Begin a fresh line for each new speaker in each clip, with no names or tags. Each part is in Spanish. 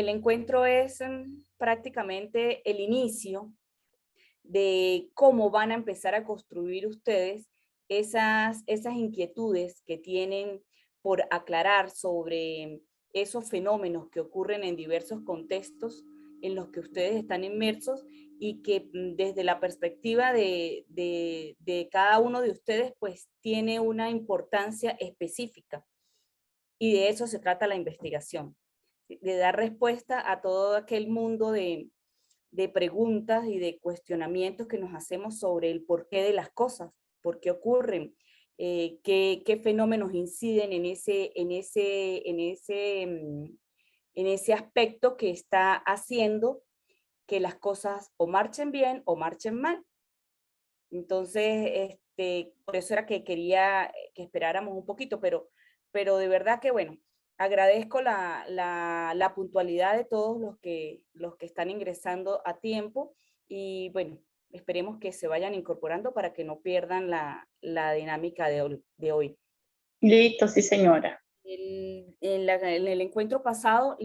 el encuentro es prácticamente el inicio de cómo van a empezar a construir ustedes esas inquietudes que tienen por aclarar sobre esos fenómenos que ocurren en diversos contextos en los que ustedes están inmersos y que desde la perspectiva de cada uno de ustedes, pues tiene una importancia específica. Y de eso se trata la investigación, de dar respuesta a todo aquel mundo de preguntas y de cuestionamientos que nos hacemos sobre el porqué de las cosas, por qué ocurren, qué fenómenos inciden en ese aspecto que está haciendo que las cosas o marchen bien o marchen mal. Entonces, por eso era que quería que esperáramos un poquito, pero de verdad que bueno, agradezco la puntualidad de todos los que están ingresando a tiempo y bueno, esperemos que se vayan incorporando para que no pierdan la dinámica de hoy.
Listo, sí, señora.
En el encuentro pasado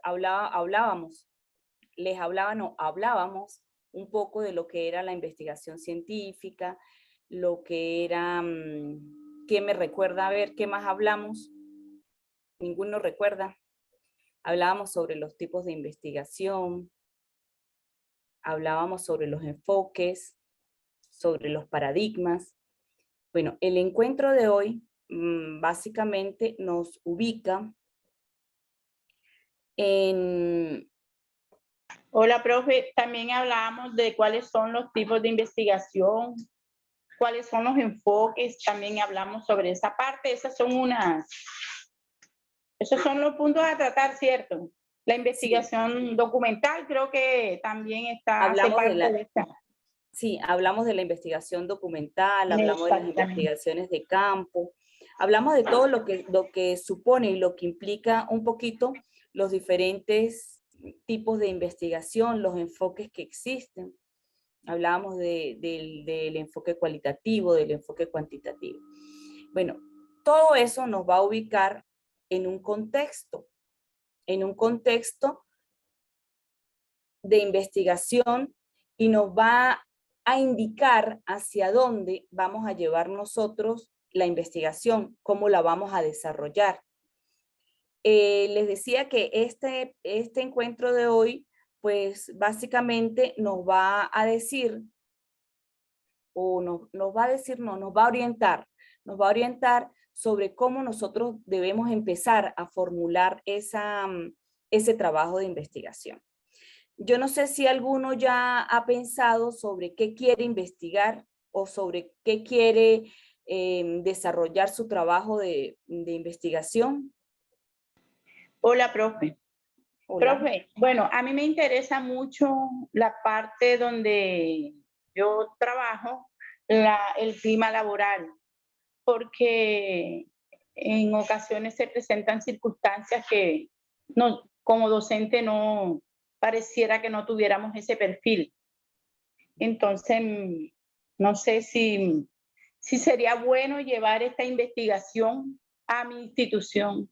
hablábamos un poco de lo que era la investigación científica, lo que era, ¿qué me recuerda? A ver, ¿qué más hablamos? Ninguno recuerda. Hablábamos sobre los tipos de investigación, hablábamos sobre los enfoques, sobre los paradigmas. Bueno, el encuentro de hoy básicamente nos ubica en...
Hola, profe. También hablábamos de cuáles son los tipos de investigación, cuáles son los enfoques. También hablamos sobre esa parte. Esos son los puntos a tratar, ¿cierto? La investigación documental creo que también hace
Hablamos
parte de esta.
Sí, hablamos de la investigación documental, hablamos de las
Exactamente.
investigaciones de campo, hablamos de todo lo que supone y lo que implica un poquito los diferentes tipos de investigación, los enfoques que existen. Hablábamos del enfoque cualitativo, del enfoque cuantitativo. Bueno, todo eso nos va a ubicar en un contexto de investigación y nos va a indicar hacia dónde vamos a llevar nosotros la investigación, cómo la vamos a desarrollar. Les decía que este encuentro de hoy, pues básicamente nos va a decir, o nos va a decir, no, nos va a orientar sobre cómo nosotros debemos empezar a formular ese trabajo de investigación. Yo no sé si alguno ya ha pensado sobre qué quiere investigar o sobre qué quiere desarrollar su trabajo de investigación.
Hola, profe.
Hola.
Profe, bueno, a mí me interesa mucho la parte donde yo trabajo, el clima laboral, porque en ocasiones se presentan circunstancias que no, como docente no pareciera que no tuviéramos ese perfil. Entonces, no sé si sería bueno llevar esta investigación a mi institución.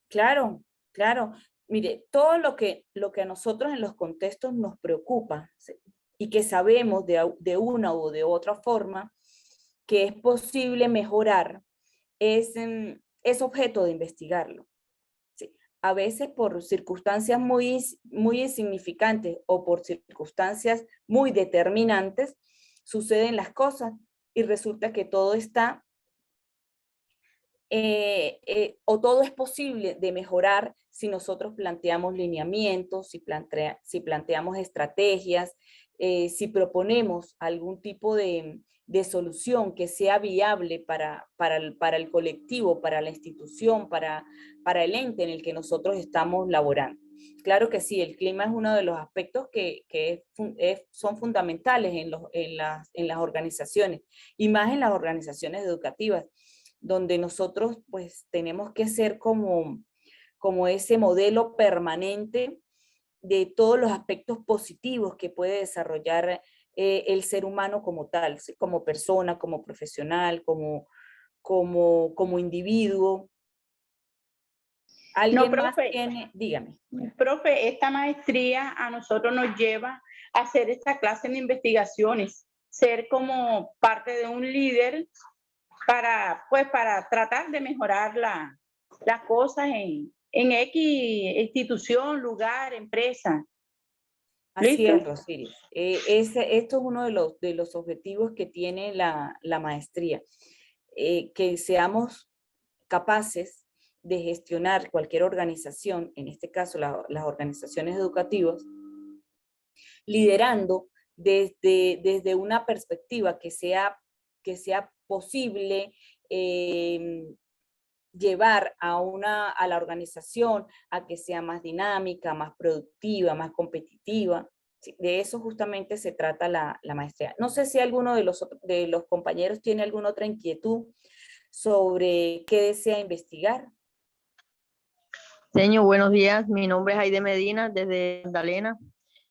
Claro, claro. Mire, todo lo que a nosotros en los contextos nos preocupa, ¿sí? Y que sabemos de una u de otra forma que es posible mejorar, es objeto de investigarlo. ¿Sí? A veces por circunstancias muy insignificantes o por circunstancias muy determinantes, suceden las cosas y resulta que todo está o todo es posible de mejorar si nosotros planteamos lineamientos, si planteamos estrategias, si proponemos algún tipo de solución que sea viable para el colectivo, para la institución, para el ente en el que nosotros estamos laborando. Claro que sí, el clima es uno de los aspectos que son fundamentales en las organizaciones, y más en las organizaciones educativas, donde nosotros pues tenemos que ser como ese modelo permanente de todos los aspectos positivos que puede desarrollar el ser humano como tal, ¿sí? Como persona, como profesional, como individuo. ¿Alguien
No,
más
profe,
tiene? Dígame.
profe, esta maestría a nosotros nos lleva a hacer esta clase de investigaciones, ser como parte de un líder para, pues, para tratar de mejorar las cosas en X institución, lugar, empresa.
Así
¿Listo?
es, Rosiris. Esto es uno de los objetivos que tiene la maestría, que seamos capaces de gestionar cualquier organización, en este caso las organizaciones educativas, liderando desde una perspectiva que sea posible llevar a la organización a que sea más dinámica, más productiva, más competitiva. Sí, de eso justamente se trata la maestría. No sé si alguno de los compañeros tiene alguna otra inquietud sobre qué desea investigar.
Señor, buenos días. Mi nombre es Aide Medina, desde Magdalena.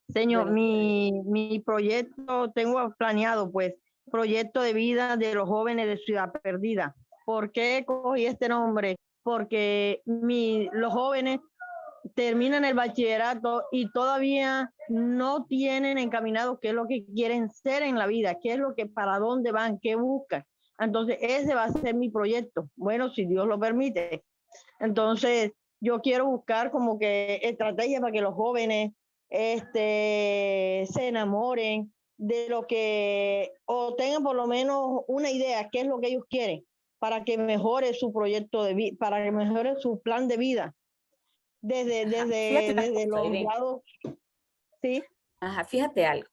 Señor,
Buenos días.
mi proyecto, tengo planeado, pues, proyecto de vida de los jóvenes de Ciudad Perdida. ¿Por qué cogí este nombre? Porque los jóvenes terminan el bachillerato y todavía no tienen encaminado qué es lo que quieren ser en la vida, qué es lo que, para dónde van, qué buscan. Entonces, ese va a ser mi proyecto. Bueno, si Dios lo permite. Entonces, yo quiero buscar como que estrategias para que los jóvenes se enamoren de lo que, o tengan por lo menos una idea, qué es lo que ellos quieren, para que mejore su proyecto de vida, para que mejore su plan de vida,
Fíjate una
desde
cosa,
los
Aide.
lados, ¿sí?
Ajá, fíjate algo.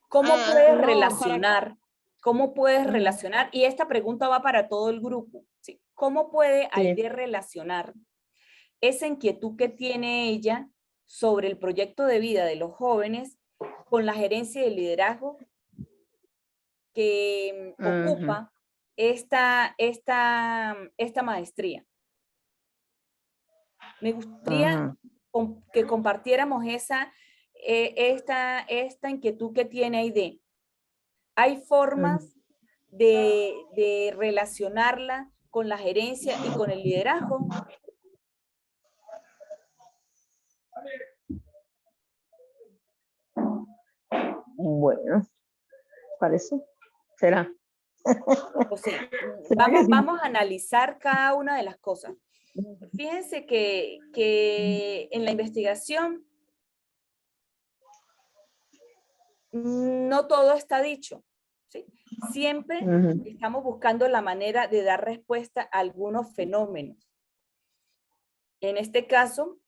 ¿Cómo puedes
No, para...
relacionar? ¿Cómo puedes relacionar? Y esta pregunta va para todo el grupo. ¿Sí? ¿Cómo puede
Sí.
Aide relacionar esa inquietud que tiene ella sobre el proyecto de vida de los jóvenes con la gerencia de liderazgo que ocupa esta maestría? Me gustaría que compartiéramos esta inquietud que tiene Aide. ¿Hay formas de relacionarla con la gerencia y con el liderazgo?
Bueno, parece. ¿Será?
O sea,
¿Será que sí?
vamos a analizar cada una de las cosas. Fíjense que en la investigación no todo está dicho, ¿sí? Siempre estamos buscando la manera de dar respuesta a algunos fenómenos. En este caso,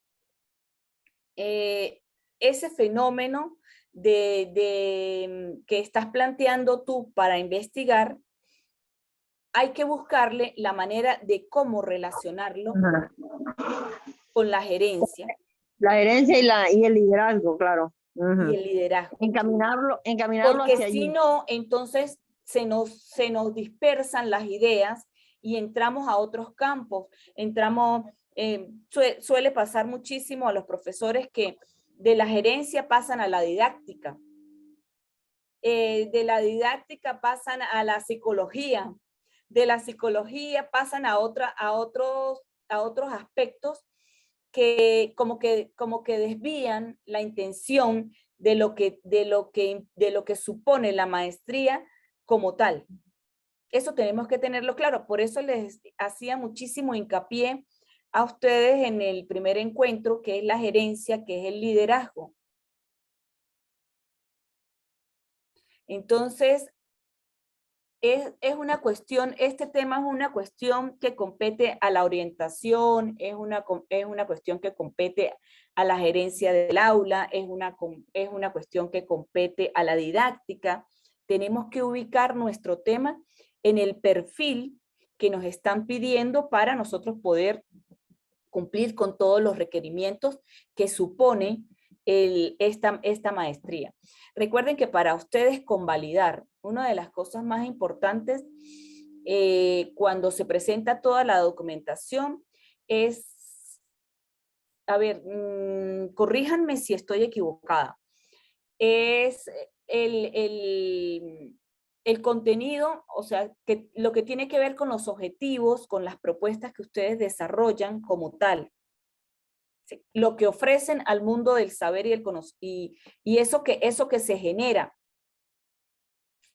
ese fenómeno que estás planteando tú para investigar, hay que buscarle la manera de cómo relacionarlo con la gerencia
La gerencia y el liderazgo, claro.
y el liderazgo.
Encaminarlo
Porque
hacia
si
allí.
no, entonces se nos dispersan las ideas y entramos a otros campos. Suele pasar muchísimo a los profesores que de la gerencia pasan a la didáctica. De la didáctica pasan a la psicología. De la psicología pasan a otros aspectos que como que desvían la intención de lo que supone la maestría como tal. Eso tenemos que tenerlo claro. Por eso les hacía muchísimo hincapié a ustedes en el primer encuentro, que es la gerencia, que es el liderazgo. Entonces, es una cuestión, este tema es una cuestión que compete a la orientación, es una cuestión que compete a la gerencia del aula, es una cuestión que compete a la didáctica. Tenemos que ubicar nuestro tema en el perfil que nos están pidiendo para nosotros poder cumplir con todos los requerimientos que supone esta maestría. Recuerden que para ustedes convalidar, una de las cosas más importantes cuando se presenta toda la documentación es, a ver, corríjanme si estoy equivocada, es el contenido, o sea, que lo que tiene que ver con los objetivos, con las propuestas que ustedes desarrollan como tal. ¿Sí? Lo que ofrecen al mundo del saber y el y eso que se genera.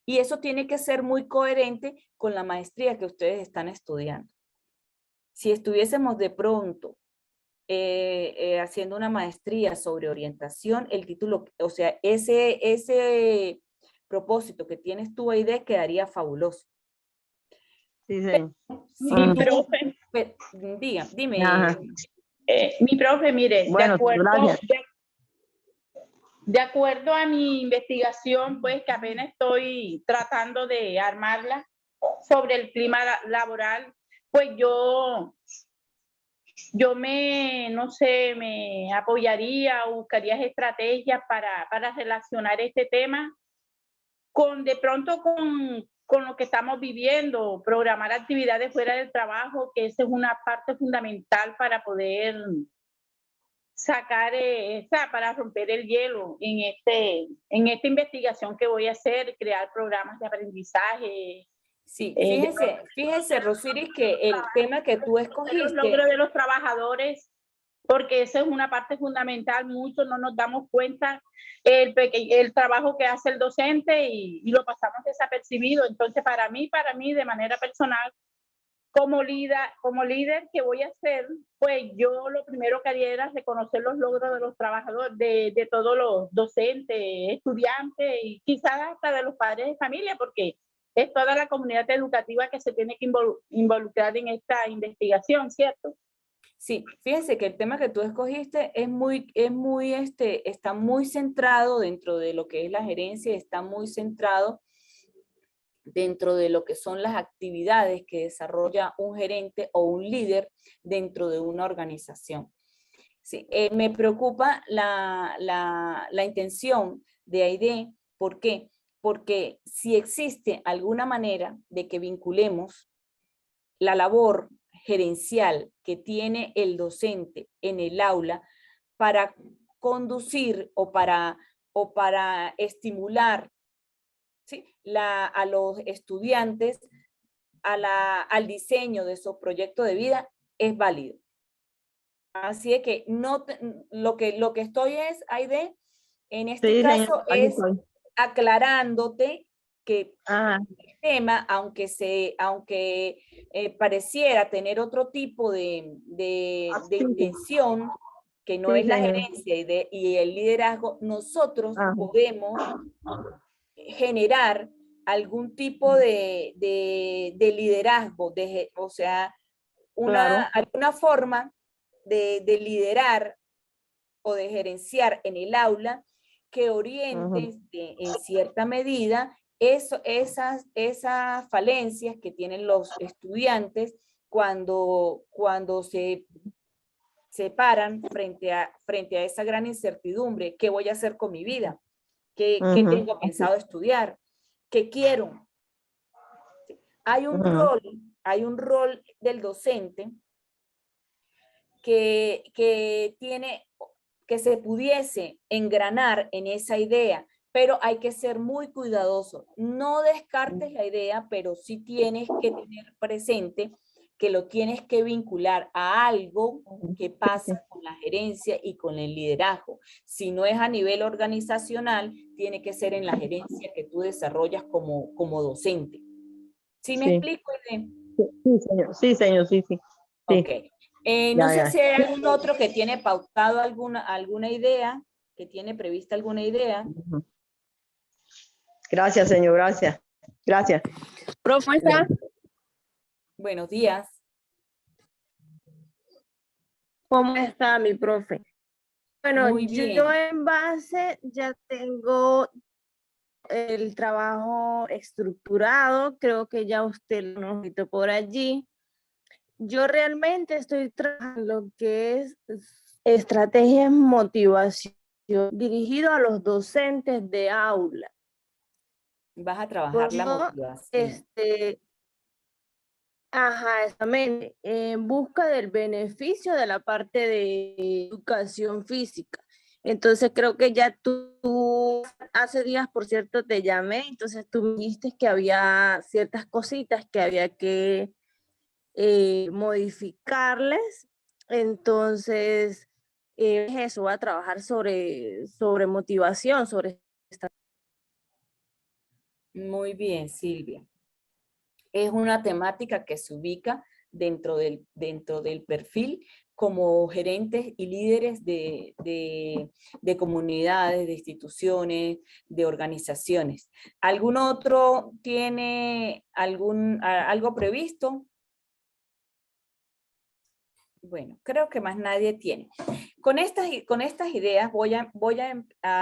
Y eso tiene que ser muy coherente con la maestría que ustedes están estudiando. Si estuviésemos de pronto haciendo una maestría sobre orientación, el título, o sea, ese propósito que tienes tú, Aide, quedaría fabuloso.
Sí, señor.
Si
Mi
tú,
profe,
dime.
Ajá.
mi profe, mire,
Bueno, gracias.
de acuerdo a mi investigación, pues que apenas estoy tratando de armarla sobre el clima laboral, pues yo no sé, me apoyaría o buscaría estrategias para relacionar este tema de pronto con lo que estamos viviendo, programar actividades fuera del trabajo, que esa es una parte fundamental para poder sacar, para romper el hielo en esta investigación que voy a hacer, crear programas de aprendizaje.
Sí, fíjese, Rosiris, que el tema que tú
Los
escogiste,
logros de los trabajadores, porque esa es una parte fundamental, muchos no nos damos cuenta el trabajo que hace el docente y lo pasamos desapercibido. Entonces, para mí, de manera personal, como líder que voy a hacer, pues yo lo primero que haría era reconocer los logros de los trabajadores, de todos los docentes, estudiantes y quizás hasta de los padres de familia, porque es toda la comunidad educativa que se tiene que involucrar en esta investigación, ¿cierto?
sí, fíjese que el tema que tú escogiste está muy centrado dentro de lo que es la gerencia, está muy centrado dentro de lo que son las actividades que desarrolla un gerente o un líder dentro de una organización. Sí, me preocupa la intención de Aide. ¿Por qué? Porque si existe alguna manera de que vinculemos la labor gerencial que tiene el docente en el aula para conducir o para estimular, ¿sí?, a los estudiantes al diseño de su proyecto de vida, es válido. Así es que lo que estoy es, Aide, en este
Sí, señor,
caso
aquí
es
estoy.
aclarándote que
Ajá.
el tema, aunque pareciera tener otro tipo de intención, que no
Sí,
es la
señor.
gerencia y el liderazgo, nosotros
Ajá.
podemos generar algún tipo de liderazgo, o sea,
Claro.
alguna forma de liderar o de gerenciar en el aula que
Ajá.
oriente en cierta medida esas falencias que tienen los estudiantes cuando se paran frente a esa gran incertidumbre. ¿Qué voy a hacer con mi vida? ¿Qué
Ajá.
tengo pensado estudiar? ¿Qué quiero? Hay un
Ajá.
rol, hay un rol del docente que se pudiese engranar en esa idea, pero hay que ser muy cuidadoso. No descartes la idea, pero sí tienes que tener presente que lo tienes que vincular a algo que pasa con la gerencia y con el liderazgo. Si no es a nivel organizacional, tiene que ser en la gerencia que tú desarrollas como docente. ¿Sí me
Sí.
explico, Irene?
Sí, señor. Sí, señor. Sí, sí.
Ok.
Sí.
No
Ya,
sé
ya.
si hay algún otro que tiene pautado alguna idea, que tiene prevista alguna idea.
Ujú. Gracias, señor. Gracias. Gracias.
Profesor,
Buenos días.
¿cómo está mi profe? Bueno,
Muy
yo
bien.
en base ya tengo el trabajo estructurado, creo que ya usted lo notó por allí. Yo realmente estoy trabajando lo que es estrategias de motivación dirigido a los docentes de aula.
Vas a trabajar
Por
la
eso,
motivación.
ajá, exactamente, en busca del beneficio de la parte de educación física. Entonces creo que ya tú, hace días, por cierto, te llamé, entonces tú me dijiste que había ciertas cositas que había que modificarles. Entonces, eso, voy a trabajar sobre motivación, sobre esta.
Muy bien, Silvia. Es una temática que se ubica dentro del perfil como gerentes y líderes de comunidades, de instituciones, de organizaciones. ¿Algún otro tiene algo previsto? Bueno, creo que más nadie tiene. Con estas ideas voy a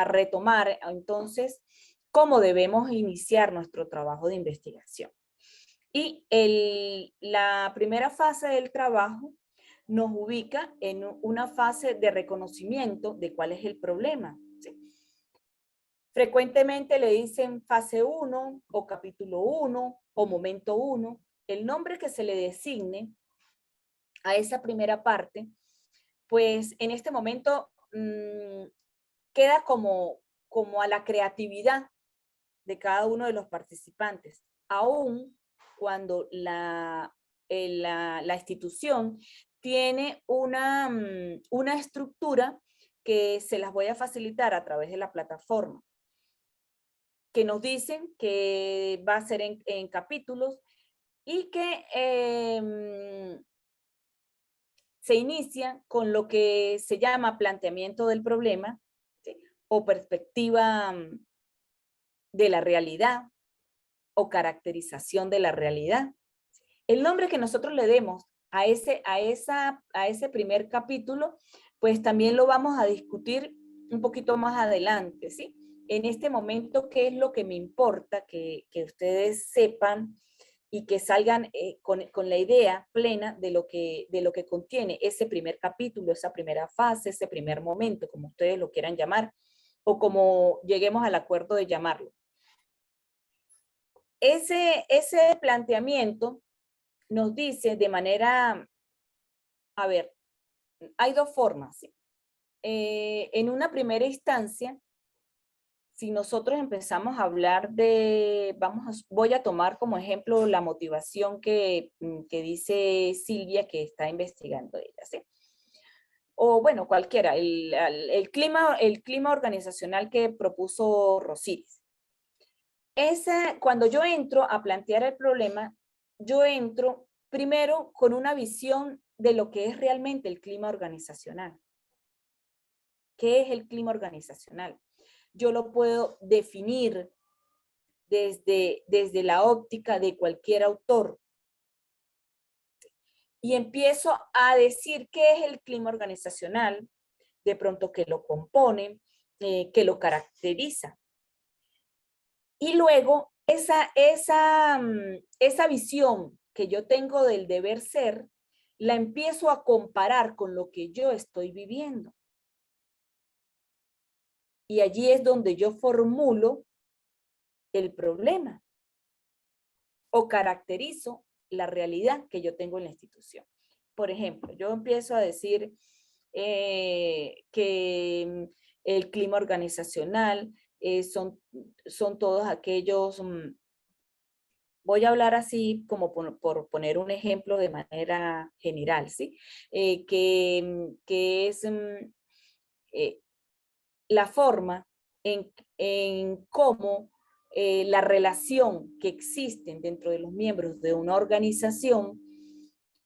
retomar entonces cómo debemos iniciar nuestro trabajo de investigación. Y la primera fase del trabajo nos ubica en una fase de reconocimiento de cuál es el problema. ¿Sí? Frecuentemente le dicen fase 1 o capítulo 1 o momento 1. El nombre que se le designe a esa primera parte, pues en este momento queda como a la creatividad de cada uno de los participantes, aún cuando la institución tiene una estructura que se las voy a facilitar a través de la plataforma, que nos dicen que va a ser en capítulos y que se inicia con lo que se llama planteamiento del problema, ¿sí? O perspectiva de la realidad o caracterización de la realidad. El nombre que nosotros le demos a ese primer capítulo, pues también lo vamos a discutir un poquito más adelante, ¿sí? En este momento, ¿qué es lo que me importa que ustedes sepan y que salgan con la idea plena de lo que contiene ese primer capítulo, esa primera fase, ese primer momento, como ustedes lo quieran llamar, o como lleguemos al acuerdo de llamarlo? Ese planteamiento nos dice de manera, a ver, hay dos formas, ¿sí? En una primera instancia, si nosotros empezamos a hablar de, voy a tomar como ejemplo la motivación que dice Silvia que está investigando ella, ¿sí? O bueno, cualquiera, el clima organizacional que propuso Rosiris. Cuando yo entro a plantear el problema, yo entro primero con una visión de lo que es realmente el clima organizacional. ¿Qué es el clima organizacional? Yo lo puedo definir desde la óptica de cualquier autor. Y empiezo a decir qué es el clima organizacional, de pronto qué lo compone, qué lo caracteriza. Y luego esa visión que yo tengo del deber ser, la empiezo a comparar con lo que yo estoy viviendo. Y allí es donde yo formulo el problema o caracterizo la realidad que yo tengo en la institución. Por ejemplo, yo empiezo a decir que el clima organizacional son todos aquellos, voy a hablar así como por poner un ejemplo de manera general, ¿sí? Que es la forma en cómo la relación que existen dentro de los miembros de una organización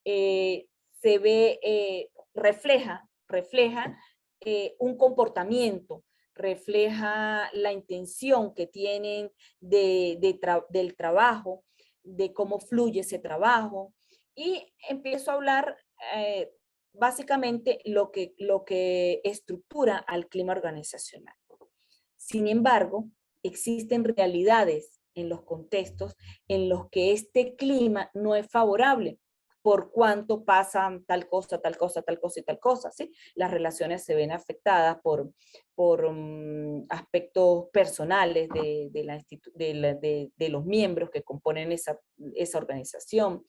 se ve, refleja un comportamiento, refleja la intención que tienen del trabajo, de cómo fluye ese trabajo, y empiezo a hablar básicamente lo que estructura al clima organizacional. Sin embargo, existen realidades en los contextos en los que este clima no es favorable, por cuanto pasan tal cosa, tal cosa, tal cosa y tal cosa, ¿sí? Las relaciones se ven afectadas por aspectos personales de los miembros que componen esa organización.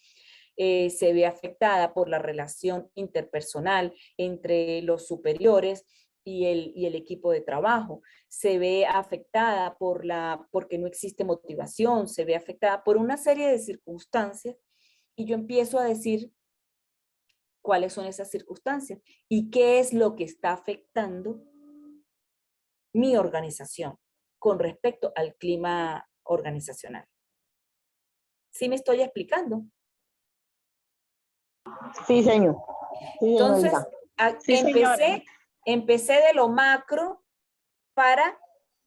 Se ve afectada por la relación interpersonal entre los superiores y el equipo de trabajo. Se ve afectada porque no existe motivación, se ve afectada por una serie de circunstancias y yo empiezo a decir cuáles son esas circunstancias y qué es lo que está afectando mi organización con respecto al clima organizacional. ¿Sí me estoy explicando?
Sí, señor. Sí,
Entonces,
señorita.
Sí, señora.
empecé de lo macro para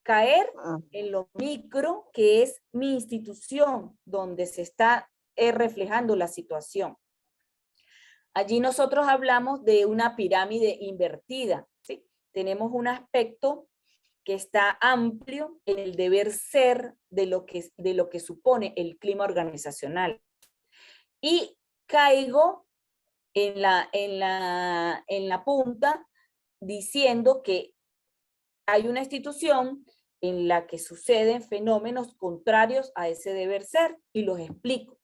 caer
Ah,
en lo micro, que es mi institución, donde se está reflejando la situación. Allí nosotros hablamos de una pirámide invertida, ¿sí? Tenemos un aspecto que está amplio en el deber ser de lo que supone el clima organizacional. Y caigo en la punta diciendo que hay una institución en la que suceden fenómenos contrarios a ese deber ser y los explico.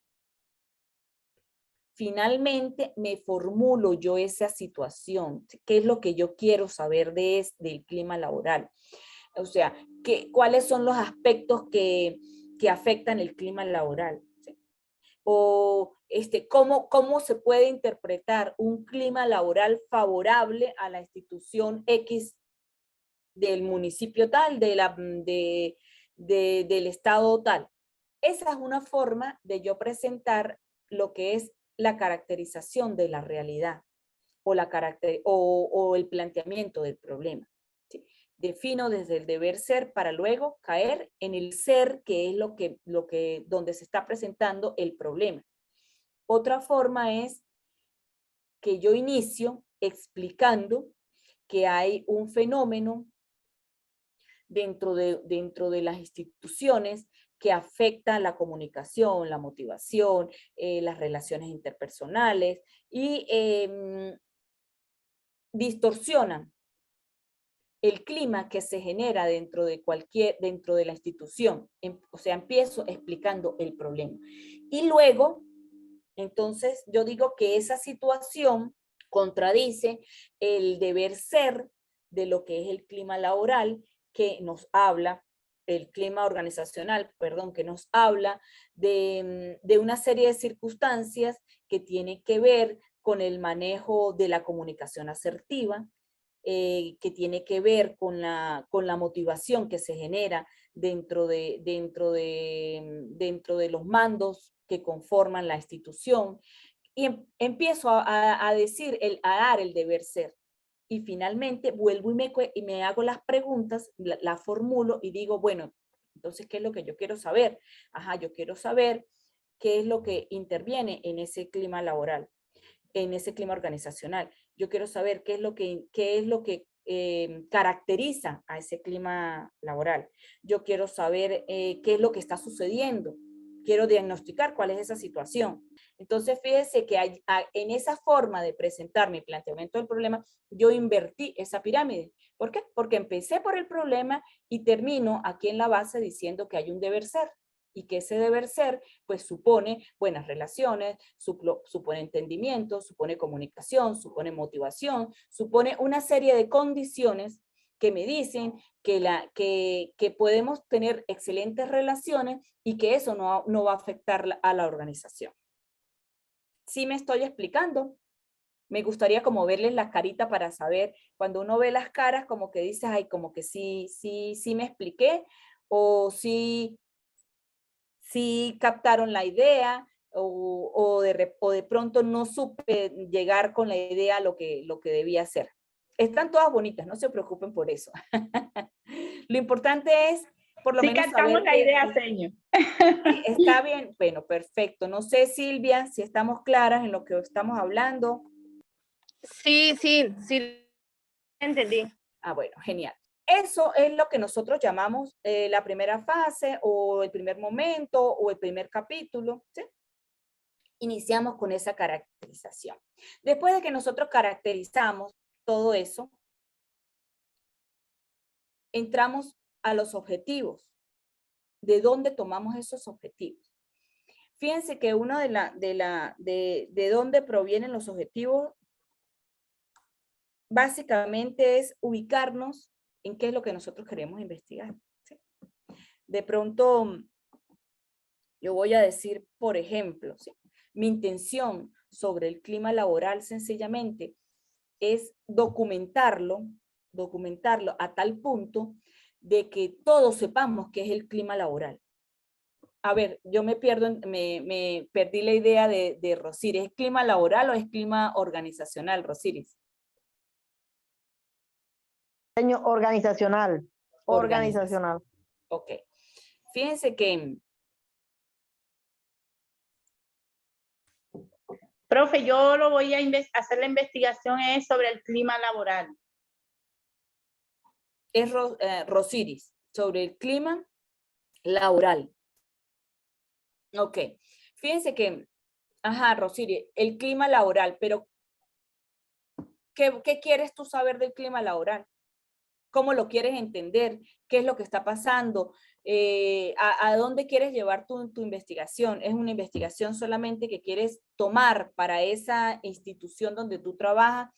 Finalmente me formulo yo esa situación, qué es lo que yo quiero saber del clima laboral. O sea, cuáles son los aspectos que afectan el clima laboral. ¿Sí? O cómo se puede interpretar un clima laboral favorable a la institución X del municipio tal, del estado tal. Esa es una forma de yo presentar lo que es la caracterización de la realidad o el planteamiento del problema. ¿Sí? Defino desde el deber ser para luego caer en el ser, que es donde se está presentando el problema. Otra forma es que yo inicio explicando que hay un fenómeno dentro de las instituciones que afecta la comunicación, la motivación, las relaciones interpersonales y distorsionan el clima que se genera dentro de la institución. O sea, empiezo explicando el problema. Y luego, entonces, yo digo que esa situación contradice el deber ser de lo que es el clima laboral, que nos habla, el clima organizacional, perdón, que nos habla de una serie de circunstancias que tiene que ver con el manejo de la comunicación asertiva, que tiene que ver con la motivación que se genera dentro de los mandos que conforman la institución. Y empiezo a decir, a dar el deber ser. Y finalmente vuelvo y me hago las preguntas, la formulo y digo, bueno, entonces, ¿qué es lo que yo quiero saber? Ajá, yo quiero saber qué es lo que interviene en ese clima laboral, en ese clima organizacional. Yo quiero saber qué es lo que caracteriza a ese clima laboral. Yo quiero saber qué es lo que está sucediendo. Quiero diagnosticar cuál es esa situación. Entonces, fíjese que en esa forma de presentar mi planteamiento del problema, yo invertí esa pirámide. ¿Por qué? Porque empecé por el problema y termino aquí en la base diciendo que hay un deber ser. Y que ese deber ser, pues supone buenas relaciones, supone entendimiento, supone comunicación, supone motivación, supone una serie de condiciones que me dicen que podemos tener excelentes relaciones y que eso no va a afectar a la organización. ¿Sí me estoy explicando? Me gustaría como verles la carita para saber, cuando uno ve las caras, como que dices, ay, como que sí me expliqué, o sí captaron la idea, o de pronto no supe llegar con la idea a lo que debía hacer. Están todas bonitas, no se preocupen por eso. Lo importante es, por lo
Sí
menos,
captamos
saber
la idea, señor.
sí, está bien. Bueno, perfecto. No sé, Silvia, si estamos claras en lo que estamos hablando.
Sí, entendí.
Ah, bueno, genial. Eso es lo que nosotros llamamos la primera fase o el primer momento o el primer capítulo, ¿sí? Iniciamos con esa caracterización. Después de que nosotros caracterizamos todo eso, entramos a los objetivos. ¿De dónde tomamos esos objetivos? Fíjense que uno de dónde provienen los objetivos básicamente es ubicarnos en qué es lo que nosotros queremos investigar, ¿sí? De pronto, yo voy a decir, por ejemplo, ¿sí? Mi intención sobre el clima laboral sencillamente es documentarlo a tal punto de que todos sepamos qué es el clima laboral. A ver, yo me perdí la idea de Rosiris. ¿Es clima laboral o es clima organizacional, Rosiris?
Organizacional.
Organizacional.
Organizacional.
Ok. Fíjense que
Profe, yo lo voy a hacer la investigación es sobre el clima laboral.
es Rosiris, sobre el clima laboral. Ok. Fíjense que, ajá, Rosiris, el clima laboral, pero ¿qué quieres tú saber del clima laboral? ¿Cómo lo quieres entender? ¿Qué es lo que está pasando? ¿A dónde quieres llevar tu investigación? ¿Es una investigación solamente que quieres tomar para esa institución donde tú trabajas?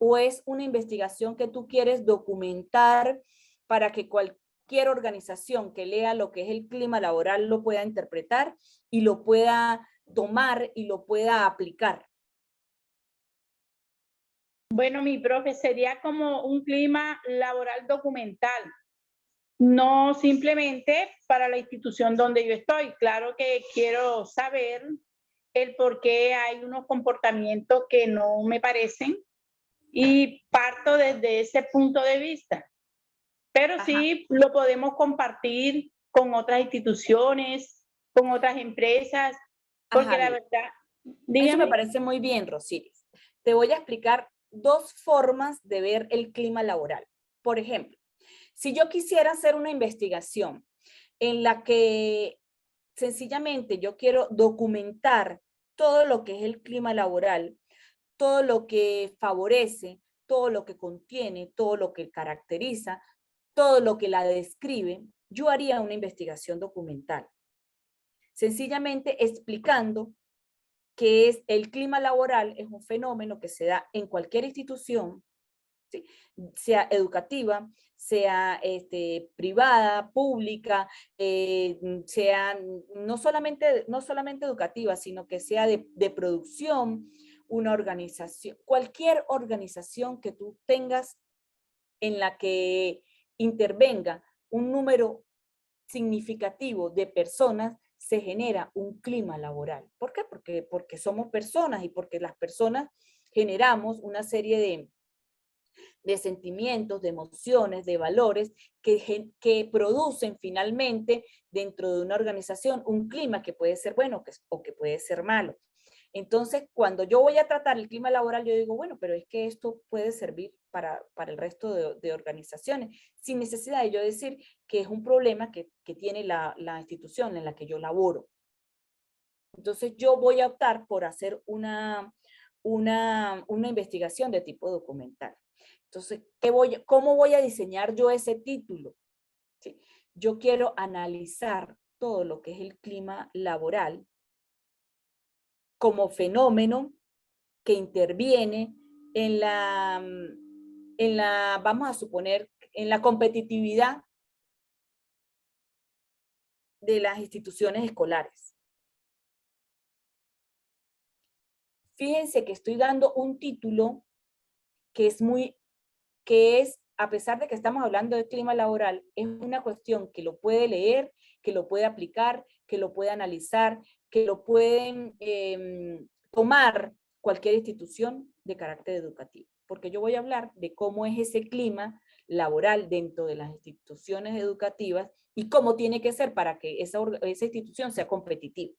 ¿O es una investigación que tú quieres documentar para que cualquier organización que lea lo que es el clima laboral lo pueda interpretar y lo pueda tomar y lo pueda aplicar?
Bueno, mi profe, sería como un clima laboral documental, no simplemente para la institución donde yo estoy. Claro que quiero saber el por qué hay unos comportamientos que no me parecen y parto desde ese punto de vista. Pero
Ajá.
sí lo podemos compartir con otras instituciones, con otras empresas, porque
Ajá,
la
mira.
verdad,
Eso me
dígame.
parece muy bien, Rosiris. Te voy a explicar dos formas de ver el clima laboral. Por ejemplo, si yo quisiera hacer una investigación en la que sencillamente yo quiero documentar todo lo que es el clima laboral, todo lo que favorece, todo lo que contiene, todo lo que caracteriza, todo lo que la describe, yo haría una investigación documental. Sencillamente explicando que es el clima laboral, es un fenómeno que se da en cualquier institución, ¿sí? Sea educativa, sea privada, pública, sea no solamente educativa, sino que sea de producción, una organización, cualquier organización que tú tengas en la que intervenga un número significativo de personas, se genera un clima laboral. ¿Por qué? Porque somos personas y porque las personas generamos una serie de sentimientos, de emociones, de valores que producen finalmente dentro de una organización un clima que puede ser bueno o que puede ser malo. Entonces, cuando yo voy a tratar el clima laboral, yo digo, bueno, pero es que esto puede servir para el resto de organizaciones, sin necesidad de yo decir que es un problema que tiene la institución en la que yo laboro. Entonces, yo voy a optar por hacer una investigación de tipo documental. Entonces, ¿cómo voy a diseñar yo ese título? ¿Sí? Yo quiero analizar todo lo que es el clima laboral como fenómeno que interviene en vamos a suponer, en la competitividad de las instituciones escolares. Fíjense que estoy dando un título que es, a pesar de que estamos hablando de clima laboral, es una cuestión que lo puede leer, que lo puede aplicar, que lo puede analizar, que lo pueden tomar cualquier institución de carácter educativo. Porque yo voy a hablar de cómo es ese clima laboral dentro de las instituciones educativas y cómo tiene que ser para que esa institución sea competitiva.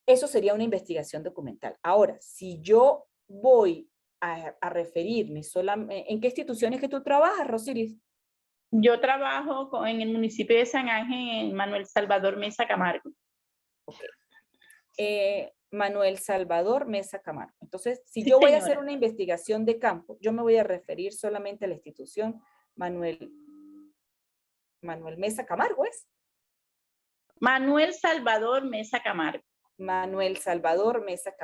Eso sería una investigación documental. Ahora, si yo voy a referirme solamente, ¿en qué instituciones que tú trabajas, Rosiris?
Yo trabajo en el municipio de San Ángel, en Manuel Salvador Mesa Camargo.
Okay. Manuel Salvador Mesa Camargo. Entonces, si
Sí,
yo voy a
señora.
hacer una investigación de campo, yo me voy a referir solamente a la institución Manuel Mesa Camargo, ¿es?
Manuel Salvador Mesa Camargo.
Manuel Salvador Mesa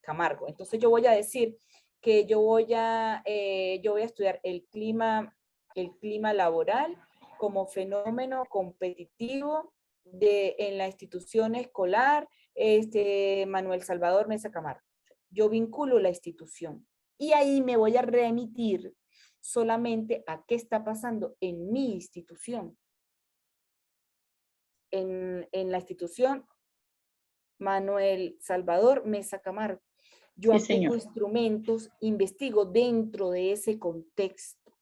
Camargo. Entonces yo voy a decir que yo voy a estudiar el clima laboral como fenómeno competitivo en la institución escolar, Manuel Salvador Mesa Camargo. Yo vinculo la institución y ahí me voy a remitir solamente a qué está pasando en mi institución. En la institución Manuel Salvador Mesa Camargo. Yo
Sí,
aplico
señor.
instrumentos, investigo dentro de ese contexto.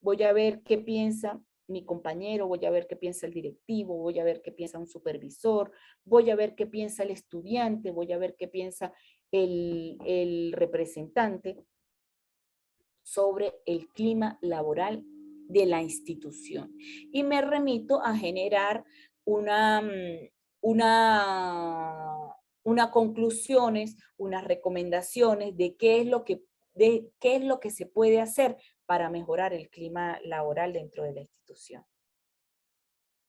Voy a ver qué piensa mi compañero, voy a ver qué piensa el directivo, voy a ver qué piensa un supervisor, voy a ver qué piensa el estudiante, voy a ver qué piensa el representante sobre el clima laboral de la institución. Y me remito a generar unas conclusiones, unas recomendaciones de qué es lo que se puede hacer para mejorar el clima laboral dentro de la institución.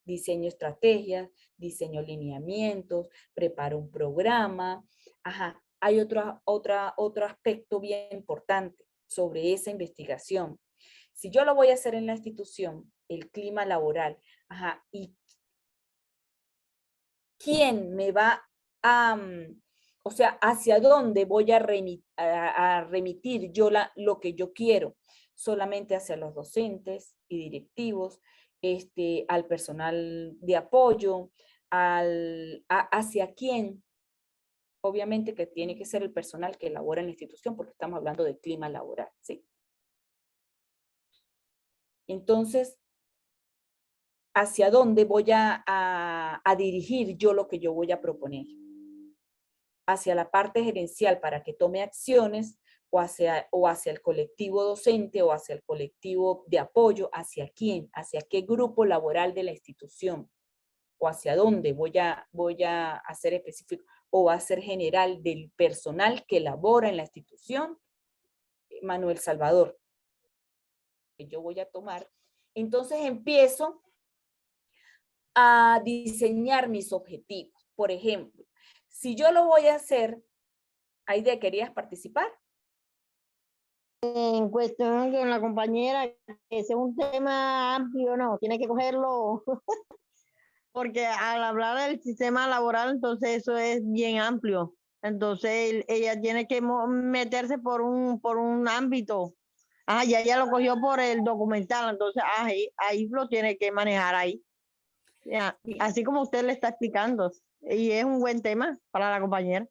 Diseño estrategias, diseño lineamientos, preparo un programa. Ajá, hay otro aspecto bien importante sobre esa investigación. Si yo lo voy a hacer en la institución, el clima laboral, ajá, y quién me va a, o sea, hacia dónde voy a remitir yo lo que yo quiero, solamente hacia los docentes y directivos, al personal de apoyo, hacia quién. Obviamente que tiene que ser el personal que elabora en la institución, porque estamos hablando de clima laboral, ¿sí? Entonces, ¿hacia dónde voy a dirigir yo lo que yo voy a proponer? ¿Hacia la parte gerencial para que tome acciones o hacia el colectivo docente o hacia el colectivo de apoyo? ¿Hacia quién? ¿Hacia qué grupo laboral de la institución? ¿O hacia dónde voy a hacer específico? ¿O va a ser general del personal que labora en la institución? Manuel Salvador. Que yo voy a tomar. Entonces empiezo a diseñar mis objetivos. Por ejemplo, si yo lo voy a hacer, Aide, ¿querías participar?
En cuestión con la compañera, que sea un tema amplio, no, tiene que cogerlo, porque al hablar del sistema laboral, entonces eso es bien amplio. Entonces ella tiene que meterse por un ámbito. Ah, ya ella lo cogió por el documental, entonces ahí lo tiene que manejar ahí. Ya, así como usted le está explicando. Y es un buen tema para la compañera.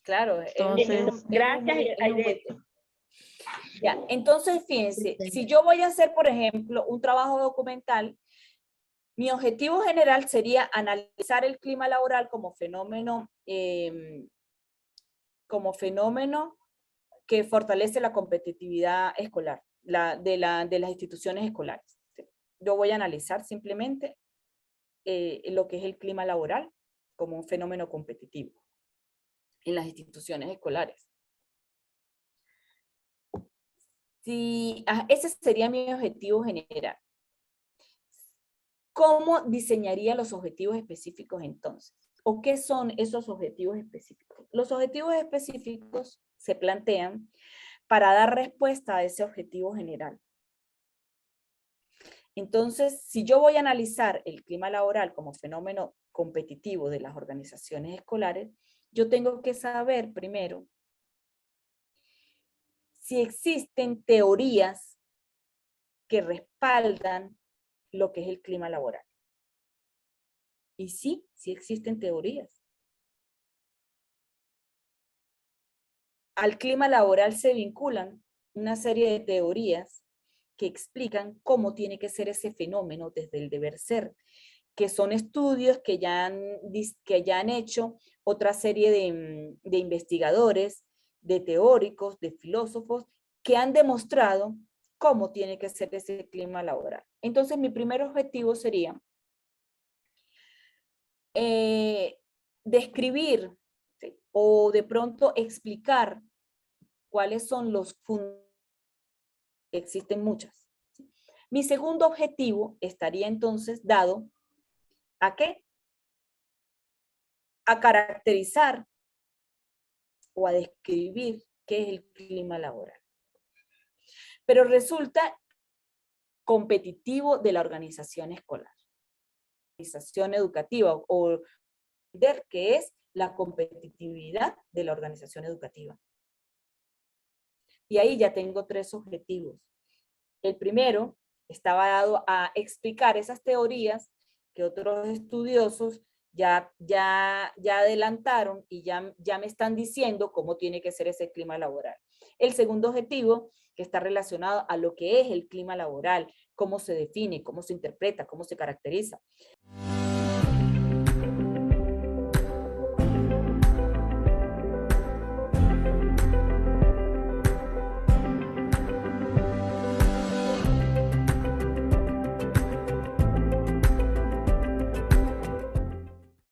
Claro,
Entonces,
Gracias,
es un buen
Aide.
tema. Ya, entonces fíjense, si yo voy a hacer, por ejemplo, un trabajo documental, mi objetivo general sería analizar el clima laboral como fenómeno que fortalece la competitividad escolar, de las instituciones escolares. Yo voy a analizar simplemente lo que es el clima laboral como un fenómeno competitivo en las instituciones escolares. Ese sería mi objetivo general. ¿Cómo diseñaría los objetivos específicos entonces? ¿O qué son esos objetivos específicos? Los objetivos específicos se plantean para dar respuesta a ese objetivo general. Entonces, si yo voy a analizar el clima laboral como fenómeno competitivo de las organizaciones escolares, yo tengo que saber primero si existen teorías que respaldan lo que es el clima laboral. Y sí existen teorías. Al clima laboral se vinculan una serie de teorías que explican cómo tiene que ser ese fenómeno desde el deber ser, que son estudios que ya han hecho otra serie de investigadores, de teóricos, de filósofos, que han demostrado cómo tiene que ser ese clima laboral. Entonces, mi primer objetivo sería describir, ¿sí?, o de pronto explicar cuáles son los fundamentos. Existen muchas, ¿sí? Mi segundo objetivo estaría entonces dado ¿a qué? a caracterizar o a describir qué es el clima laboral. Pero resulta competitivo de la organización escolar, organización educativa, o entender qué es la competitividad de la organización educativa. Y ahí ya tengo 3 objetivos. El primero estaba dado a explicar esas teorías que otros estudiosos ya adelantaron y ya me están diciendo cómo tiene que ser ese clima laboral. El segundo objetivo, que está relacionado a lo que es el clima laboral, cómo se define, cómo se interpreta, cómo se caracteriza.